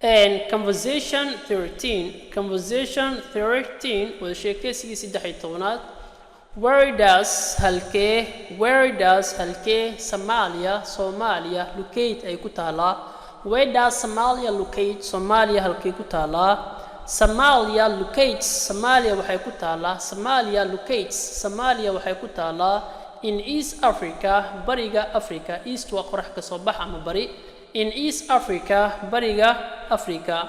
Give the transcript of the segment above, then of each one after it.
And conversation 13 wadashekeysigii 13aad. Where does halkee Somalia locate ay ku taalaa? Where does Somalia locate? Somalia halkee ku taalaa? Somalia locates, Somalia waxay ku taalaa. Somalia locates, Somalia waxay ku taalaa in East Africa, bariga Africa. East waa qorax ka soo bax ama bari. In East Africa, bariga Africa.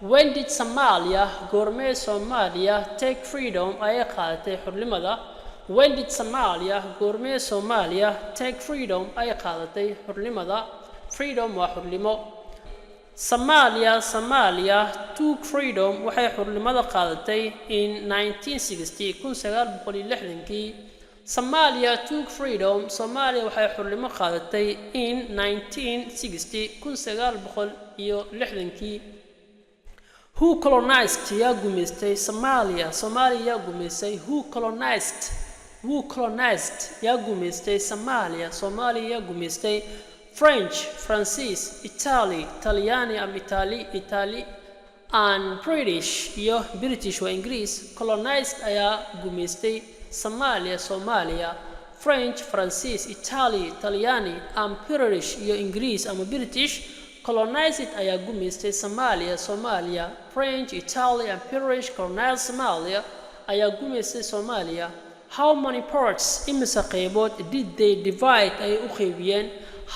When did Somalia, goormee Somalia, take freedom ay qaadatay xornimada? When did Somalia, goormee Somalia, take freedom ay qaadatay xornimada? Freedom waa xornimo. Somalia took freedom waxay xornimada qaadatay in 1960 1960. Somalia took freedom, Somalia waxay xornimo qaadatay in 1960 1960. Who colonized yaa gumaystay Somalia? Somalia yaa gumaystay. Who colonized yaa gumaystay Somalia? Somalia yaa gumaystay. French, Francis, Italy, Talyaani am Italy, and British iyo British waa Ingiriis. Colonized ayaa gumaystay Somalia. French, Francis, Italy, Talyaani, and British iyo Ingiriis ama British. Colonized ayaa gumaystay Somalia. French, Italy, and British colonized Somalia ayaa gumaystay Somalia. How many parts imisa qaybood did they divide ay u qaybiyeen?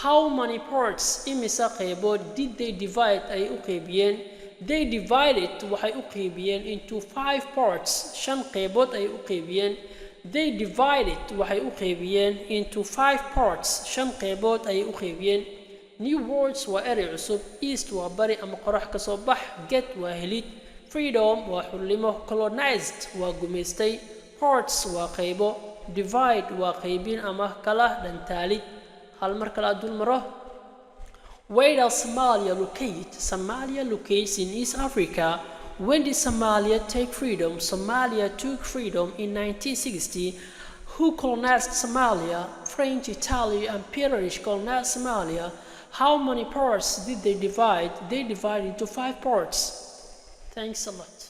How many parts imisa qaybood did they divide ay u qaybiyeen? They divided waxay u qaybiyeen into 5 parts. 5 qaybood ay u qaybiyeen. They divided waxay u qaybiyeen into 5 parts. 5 qaybood ay u qaybiyeen. New words waa erey cusub. East waa bari ama qorax ka soo bax. Get waa helid. Freedom waa xornimo. Colonized waa gumaystay. Parts waa qaybo. Divide waa qaybin ama kala dhantaalid. hal mar kala dul maro. Where does Somalia locate? Somalia locates in East Africa. When did Somalia take freedom? Somalia took freedom in 1960. Who colonized Somalia? French, Italy, and British colonized Somalia. How many parts did they divide? They divided into 5 parts. Thanks a lot.